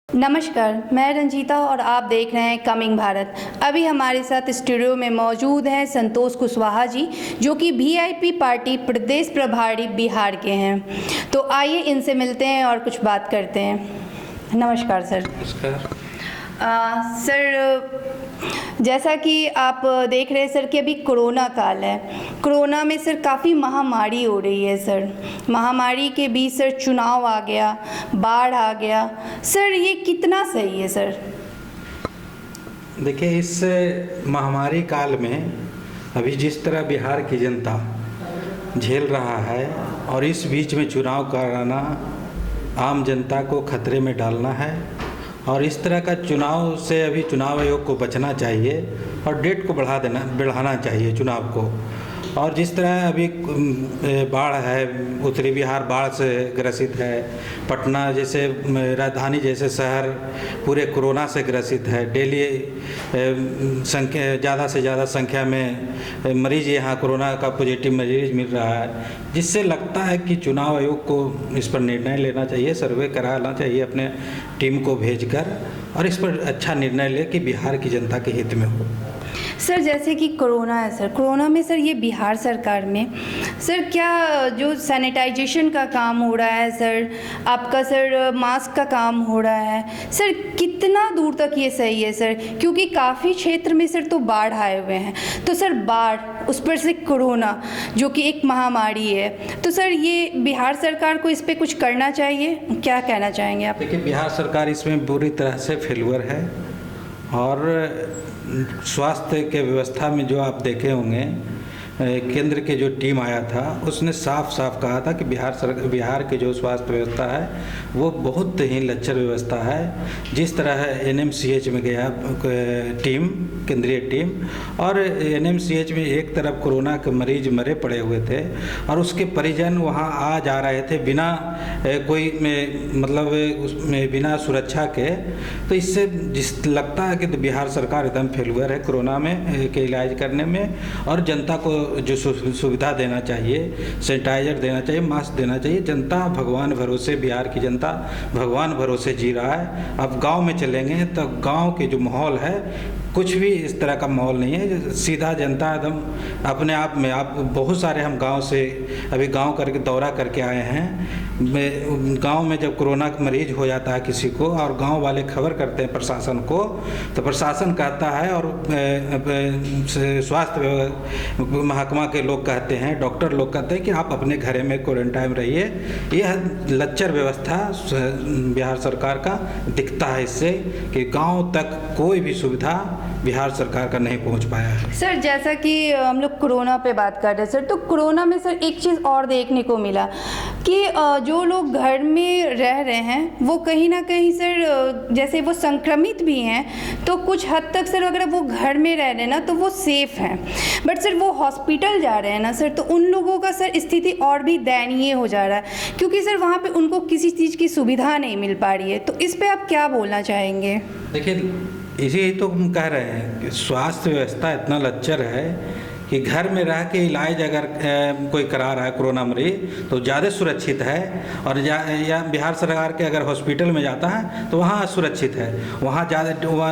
नमस्कार, मैं रंजीता और आप देख रहे हैं कमिंग भारत। अभी हमारे साथ स्टूडियो में मौजूद हैं संतोष कुशवाहा जी, जो कि वीआईपी पार्टी प्रदेश प्रभारी बिहार के हैं। तो आइए इनसे मिलते हैं और कुछ बात करते हैं। नमस्कार सर। नमस्कार। सर, जैसा कि आप देख रहे हैं सर कि अभी कोरोना काल है। कोरोना में सर काफ़ी महामारी हो रही है सर। महामारी के बीच सर चुनाव आ गया, बाढ़ आ गया। सर ये कितना सही है सर? देखिए, इस महामारी काल में अभी जिस तरह बिहार की जनता झेल रहा है और इस बीच में चुनाव कराना आम जनता को खतरे में डालना है और इस तरह का चुनाव से अभी चुनाव आयोग को बचना चाहिए और डेट को बढ़ाना चाहिए चुनाव को। और जिस तरह अभी बाढ़ है, उत्तरी बिहार बाढ़ से ग्रसित है, पटना जैसे राजधानी जैसे शहर पूरे कोरोना से ग्रसित है। डेली ज़्यादा से ज़्यादा संख्या में मरीज यहाँ कोरोना का पॉजिटिव मरीज मिल रहा है, जिससे लगता है कि चुनाव आयोग को इस पर निर्णय लेना चाहिए, सर्वे कराना चाहिए अपने टीम को भेजकर और इस पर अच्छा निर्णय ले कि बिहार की जनता के हित में हो। सर, जैसे कि कोरोना है सर, कोरोना में सर ये बिहार सरकार में सर क्या जो सैनिटाइजेशन का काम हो रहा है सर, आपका सर मास्क का काम हो रहा है सर, कितना दूर तक ये सही है सर? क्योंकि काफ़ी क्षेत्र में सर तो बाढ़ आए हुए हैं, तो सर बाढ़ उस पर से कोरोना जो कि एक महामारी है, तो सर ये बिहार सरकार को इस पर कुछ करना चाहिए। क्या कहना चाहेंगे आप? देखिए, बिहार सरकार इसमें बुरी तरह से फेल्यूर है और स्वास्थ्य के व्यवस्था में जो आप देखे होंगे, केंद्र के जो टीम आया था उसने साफ साफ कहा था कि बिहार की जो स्वास्थ्य व्यवस्था है वो बहुत ही लचर व्यवस्था है। जिस तरह एनएमसीएच में गया टीम, केंद्रीय टीम, और एनएमसीएच में एक तरफ कोरोना के मरीज मरे पड़े हुए थे और उसके परिजन वहाँ आ जा रहे थे बिना कोई मतलब उसमें बिना सुरक्षा के। तो इससे लगता है कि तो बिहार सरकार एकदम फेल्यूर है कोरोना में के इलाज करने में। और जनता को जो सुविधा देना चाहिए, सैनिटाइजर देना चाहिए, मास्क देना चाहिए। जनता भगवान भरोसे, बिहार की जनता भगवान भरोसे जी रहा है। अब गांव में चलेंगे तो गांव के जो माहौल है कुछ भी इस तरह का माहौल नहीं है। सीधा जनता एकदम अपने आप में, आप बहुत सारे हम गांव से अभी गांव करके दौरा करके आए हैं। गांव में जब कोरोना का मरीज हो जाता है किसी को और गांव वाले खबर करते हैं प्रशासन को, तो प्रशासन कहता है और स्वास्थ्य महकमा के लोग कहते हैं, डॉक्टर लोग कहते हैं कि आप अपने घरे में क्वारंटाइन रहिए। यह लच्चर व्यवस्था बिहार सरकार का दिखता है इससे कि गांव तक कोई भी सुविधा बिहार सरकार का नहीं पहुंच पाया है। सर, जैसा कि हम लोग कोरोना पे बात कर रहे हैं सर, तो कोरोना में सर एक चीज़ और देखने को मिला कि जो लोग घर में रह रहे हैं वो कहीं ना कहीं सर जैसे वो संक्रमित भी हैं, तो कुछ हद तक सर अगर वो घर में रह रहे हैं ना तो वो सेफ़ हैं। बट सर वो हॉस्पिटल जा रहे हैं ना सर, तो उन लोगों का सर स्थिति और भी दयनीय हो जा रहा है, क्योंकि सर वहाँ पे उनको किसी चीज़ की सुविधा नहीं मिल पा रही है। तो इस पे आप क्या बोलना चाहेंगे? देखिए, इसी तो हम कह रहे हैं कि स्वास्थ्य व्यवस्था इतना लच्चर है कि घर में रह के इलाज अगर कोई करा रहा है कोरोना मरीज तो ज़्यादा सुरक्षित है। और या बिहार सरकार के अगर हॉस्पिटल में जाता है तो वहाँ असुरक्षित है। वहाँ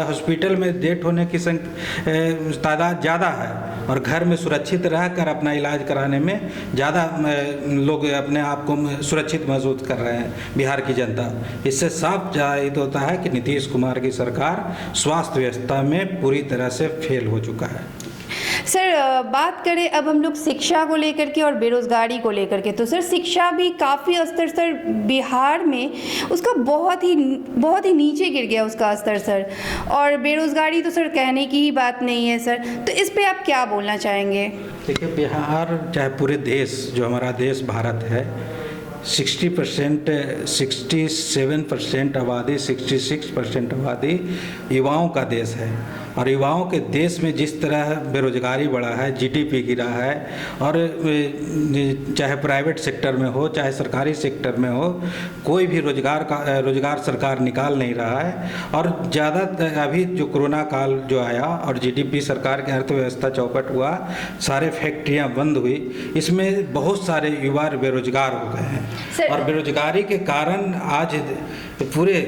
हॉस्पिटल में डेथ होने की तादाद ज़्यादा है और घर में सुरक्षित रहकर अपना इलाज कराने में ज़्यादा लोग अपने आप को सुरक्षित महसूस कर रहे हैं बिहार की जनता। इससे साफ जाहिर होता है कि नीतीश कुमार की सरकार स्वास्थ्य व्यवस्था में पूरी तरह से फेल हो चुका है। सर, बात करें अब हम लोग शिक्षा को लेकर के और बेरोज़गारी को लेकर के, तो सर शिक्षा भी काफ़ी स्तर सर बिहार में उसका बहुत ही नीचे गिर गया उसका स्तर सर। और बेरोज़गारी तो सर कहने की ही बात नहीं है सर। तो इस पे आप क्या बोलना चाहेंगे? देखिए, बिहार चाहे पूरे देश, जो हमारा देश भारत है, 60%, 67% आबादी, 66% आबादी युवाओं का देश है। और युवाओं के देश में जिस तरह बेरोजगारी बढ़ा है, जीडीपी गिरा है, और चाहे प्राइवेट सेक्टर में हो चाहे सरकारी सेक्टर में हो, कोई भी रोजगार सरकार निकाल नहीं रहा है। और ज़्यादा अभी जो कोरोना काल जो आया और जीडीपी सरकार की अर्थव्यवस्था चौपट हुआ, सारे फैक्ट्रियां बंद हुई, इसमें बहुत सारे युवा बेरोजगार हो गए हैं। और बेरोजगारी के कारण आज पूरे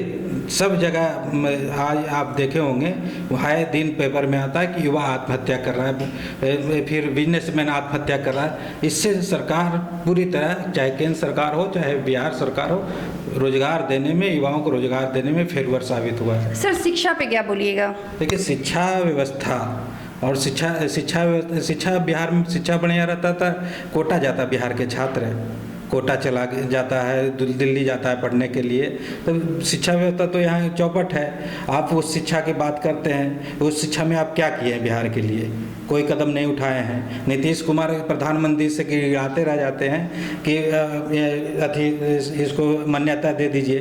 सब जगह आज आप देखे होंगे आए दिन पेपर में आता है कि युवा आत्महत्या कर रहा है, फिर बिजनेसमैन आत्महत्या कर रहा है। इससे सरकार पूरी तरह, चाहे केंद्र सरकार हो चाहे बिहार सरकार हो, रोजगार देने में, युवाओं को रोजगार देने में फेलवर साबित हुआ है। सर शिक्षा पे क्या बोलिएगा? देखिए, शिक्षा व्यवस्था और शिक्षा बिहार में शिक्षा बढ़िया रहता था, कोटा जाता बिहार के छात्र, कोटा चला जाता है, दिल्ली जाता है पढ़ने के लिए, तो शिक्षा व्यवस्था तो यहाँ चौपट है। आप उस शिक्षा की बात करते हैं, उस शिक्षा में आप क्या किए हैं बिहार के लिए? कोई कदम नहीं उठाए हैं। नीतीश कुमार प्रधानमंत्री से गिड़गिड़ाते रह जाते हैं कि इसको मान्यता दे दीजिए,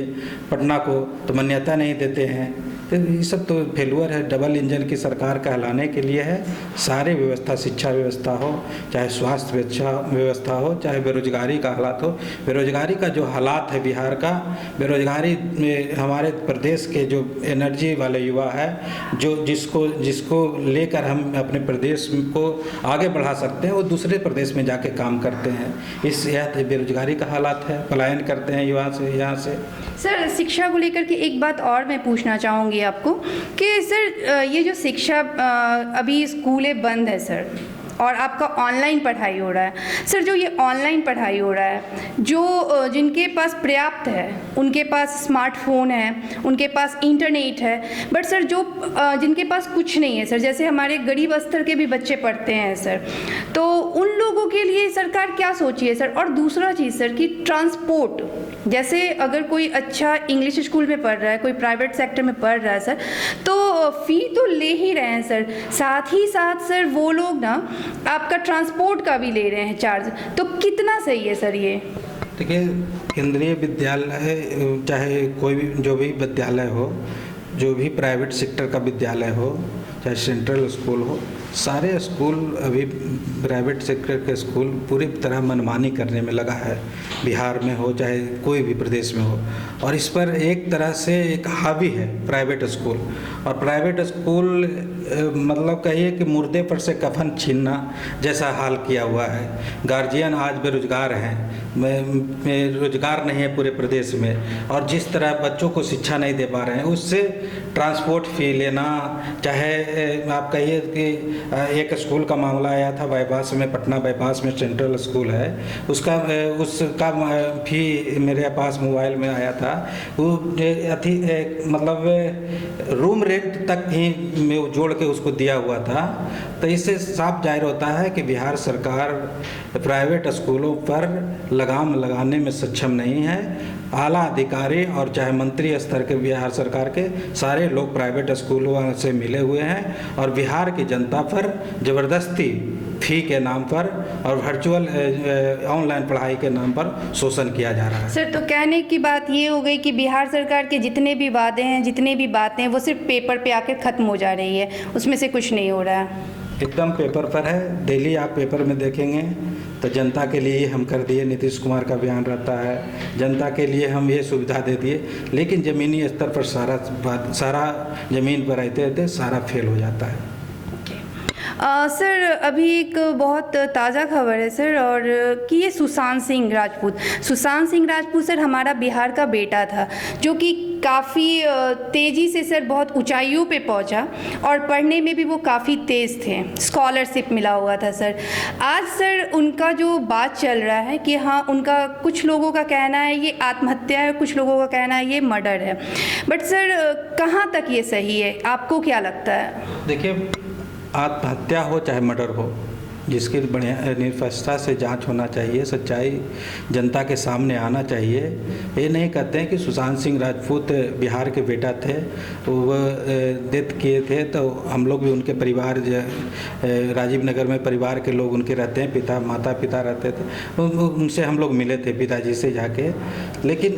पटना को, तो मान्यता नहीं देते हैं। तो ये सब तो फेलुअर है। डबल इंजन की सरकार कहलाने के लिए है सारे व्यवस्था, शिक्षा व्यवस्था हो, चाहे स्वास्थ्य व्यवस्था हो, चाहे बेरोजगारी का हालात हो। बेरोजगारी का जो हालात है बिहार का, बेरोजगारी में हमारे प्रदेश के जो एनर्जी वाले युवा है, जो जिसको लेकर हम अपने प्रदेश को आगे बढ़ा सकते हैं, वो दूसरे प्रदेश में जाके काम करते हैं। यह बेरोजगारी का हालात है, पलायन करते हैं युवा से यहाँ से। सर शिक्षा को लेकर के एक बात और मैं पूछना चाहूँगी आपको कि सर ये जो शिक्षा अभी स्कूलें बंद है सर, और आपका ऑनलाइन पढ़ाई हो रहा है सर, जो ये ऑनलाइन पढ़ाई हो रहा है, जो जिनके पास पर्याप्त है, उनके पास स्मार्टफोन है, उनके पास इंटरनेट है, बट सर जो जिनके पास कुछ नहीं है सर, जैसे हमारे गरीब स्तर के भी बच्चे पढ़ते हैं सर, तो उन लोगों के लिए सरकार क्या सोची है सर? और दूसरा चीज़ सर कि ट्रांसपोर्ट, जैसे अगर कोई अच्छा इंग्लिश स्कूल में पढ़ रहा है, कोई प्राइवेट सेक्टर में पढ़ रहा है सर, तो फ़ी तो ले ही रहे हैं सर, साथ ही साथ सर वो लोग ना आपका ट्रांसपोर्ट का भी ले रहे हैं चार्ज, तो कितना सही है सर ये? देखिए, केंद्रीय विद्यालय चाहे कोई भी, जो भी विद्यालय हो, जो भी प्राइवेट सेक्टर का विद्यालय हो, चाहे सेंट्रल स्कूल हो, सारे स्कूल अभी प्राइवेट सेक्टर के स्कूल पूरी तरह मनमानी करने में लगा है, बिहार में हो चाहे कोई भी प्रदेश में हो। और इस पर एक तरह से एक हावी है प्राइवेट स्कूल। और प्राइवेट स्कूल मतलब कहिए कि मुर्दे पर से कफन छीनना जैसा हाल किया हुआ है। गार्जियन आज बेरोजगार हैं, रोजगार नहीं है पूरे प्रदेश में, और जिस तरह बच्चों को शिक्षा नहीं दे पा रहे हैं, उससे ट्रांसपोर्ट फी लेना, चाहे आप कहिए कि एक स्कूल का मामला आया था बाईपास में, पटना बाईपास में सेंट्रल स्कूल है, उसका फी मेरे पास मोबाइल में आया था, वो मतलब रूम रेंट तक ही में जोड़ के उसको दिया हुआ था। तो इससे साफ जाहिर होता है कि बिहार सरकार प्राइवेट स्कूलों पर लगाम लगाने में सक्षम नहीं है। आला अधिकारी और चाहे मंत्री स्तर के बिहार सरकार के सारे लोग प्राइवेट स्कूलों से मिले हुए हैं, और बिहार की जनता पर ज़बरदस्ती फी के नाम पर और वर्चुअल ऑनलाइन पढ़ाई के नाम पर शोषण किया जा रहा है। सर तो कहने की बात ये हो गई कि बिहार सरकार के जितने भी वादे हैं, जितने भी बातें हैं, वो सिर्फ पेपर पे आकर ख़त्म हो जा रही है, उसमें से कुछ नहीं हो रहा है। एकदम पेपर पर है। डेली आप पेपर में देखेंगे तो जनता के लिए हम कर दिए, नीतीश कुमार का बयान रहता है, जनता के लिए हम ये सुविधा दे दिए, लेकिन ज़मीनी स्तर पर सारा ज़मीन पर रहते सारा फेल हो जाता है। सर अभी एक बहुत ताज़ा खबर है सर, और कि ये सुशांत सिंह राजपूत सर हमारा बिहार का बेटा था, जो कि काफ़ी तेज़ी से सर बहुत ऊंचाइयों पे पहुंचा, और पढ़ने में भी वो काफ़ी तेज़ थे, स्कॉलरशिप मिला हुआ था सर। आज सर उनका जो बात चल रहा है कि हाँ, उनका कुछ लोगों का कहना है ये आत्महत्या है, कुछ लोगों का कहना है ये मर्डर है, बट सर कहाँ तक ये सही है, आपको क्या लगता है? देखिए, आत्महत्या हो चाहे मर्डर हो, जिसकी बढ़िया निष्पक्षता से जांच होना चाहिए, सच्चाई जनता के सामने आना चाहिए। ये नहीं कहते हैं कि सुशांत सिंह राजपूत बिहार के बेटा थे, वो डेथ किए थे, तो हम लोग भी उनके परिवार, राजीव नगर में परिवार के लोग उनके रहते हैं, माता पिता रहते थे, उनसे हम लोग मिले थे पिताजी से जाके। लेकिन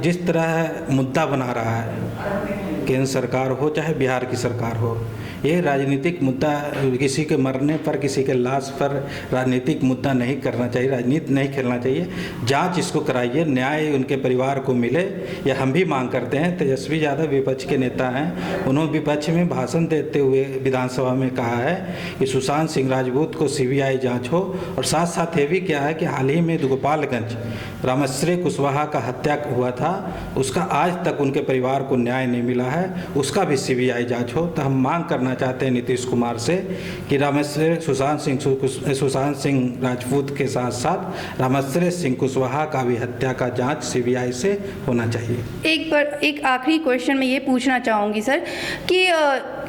जिस तरह मुद्दा बना रहा है केंद्र सरकार हो चाहे बिहार की सरकार हो, ये राजनीतिक मुद्दा, किसी के मरने पर, किसी के लाश पर राजनीतिक मुद्दा नहीं करना चाहिए, राजनीति नहीं खेलना चाहिए। जांच इसको कराइए, न्याय उनके परिवार को मिले, यह हम भी मांग करते हैं। तेजस्वी यादव विपक्ष के नेता हैं, उन्होंने विपक्ष में भाषण देते हुए विधानसभा में कहा है कि सुशांत सिंह राजपूत को सीबीआई जांच हो, और साथ साथ ये भी किया है कि हाल ही में गोपालगंज रामश्री कुशवाहा का हत्या हुआ था, उसका आज तक उनके परिवार को न्याय नहीं मिला है, उसका भी सीबीआई जांच हो। तो हम मांग करना चाहते हैं नीतीश कुमार से कि रामश्री सुशांत सिंह राजपूत के साथ साथ रामश्री सिंह कुशवाहा का भी हत्या का जांच सीबीआई से होना चाहिए। एक आखिरी क्वेश्चन मैं ये पूछना चाहूँगी सर कि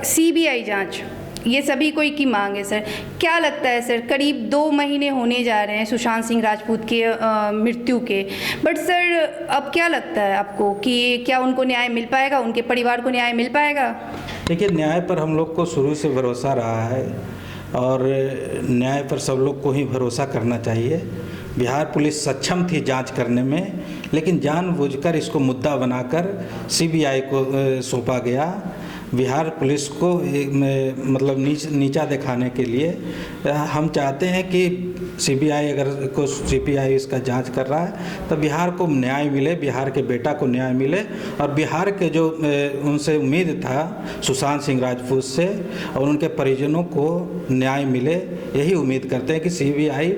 सीबीआई जांच ये सभी कोई की मांग है सर, क्या लगता है सर, करीब 2 महीने होने जा रहे हैं सुशांत सिंह राजपूत के मृत्यु के, बट सर अब क्या लगता है आपको कि क्या उनको न्याय मिल पाएगा, उनके परिवार को न्याय मिल पाएगा? देखिए, न्याय पर हम लोग को शुरू से भरोसा रहा है और न्याय पर सब लोग को ही भरोसा करना चाहिए। बिहार पुलिस सक्षम थी जांच करने में, लेकिन जानबूझकर इसको मुद्दा बनाकर सीबीआई को सौंपा गया। बिहार पुलिस को मतलब नीचा दिखाने के लिए हम चाहते हैं कि सीबीआई सीबीआई इसका जांच कर रहा है तो बिहार को न्याय मिले, बिहार के बेटा को न्याय मिले, और बिहार के जो उनसे उम्मीद था सुशांत सिंह राजपूत से और उनके परिजनों को न्याय मिले, यही उम्मीद करते हैं कि सीबीआई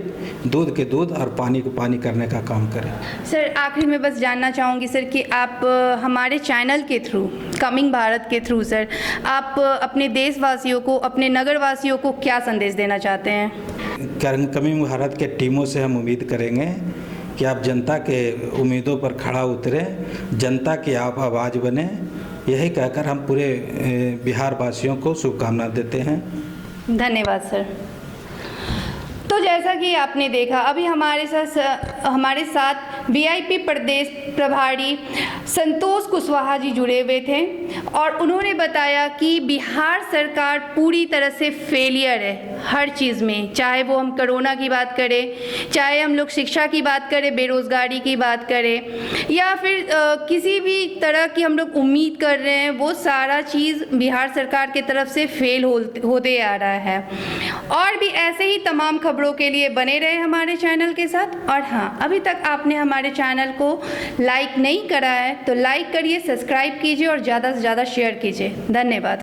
दूध के दूध और पानी को पानी करने का काम करे। सर आखिर में बस जानना चाहूँगी सर कि आप हमारे चैनल के थ्रू, कमिंग भारत के थ्रू सर, आप अपने देशवासियों को, अपने नगरवासियों को क्या संदेश देना चाहते हैं? कमिंग भारत के टीमों से हम उम्मीद करेंगे कि आप जनता के उम्मीदों पर खड़ा उतरें, जनता की आप आवाज़ बने, यही कहकर हम पूरे बिहार वासियों को शुभकामना देते हैं। धन्यवाद सर। तो जैसा कि आपने देखा, अभी हमारे साथ वीआईपी प्रदेश प्रभारी संतोष कुशवाहा जी जुड़े हुए थे और उन्होंने बताया कि बिहार सरकार पूरी तरह से फेलियर है हर चीज़ में, चाहे वो हम कोरोना की बात करें, चाहे हम लोग शिक्षा की बात करें, बेरोज़गारी की बात करें, या फिर किसी भी तरह की हम लोग उम्मीद कर रहे हैं, वो सारा चीज़ बिहार सरकार की तरफ से फेल होते आ रहा है। और भी ऐसे ही तमाम खबरों के लिए बने रहे हमारे चैनल के साथ। और हाँ, अभी तक आपने हमारे चैनल को लाइक नहीं करा है तो लाइक करिए, सब्सक्राइब कीजिए और ज़्यादा से ज़्यादा शेयर कीजिए। धन्यवाद।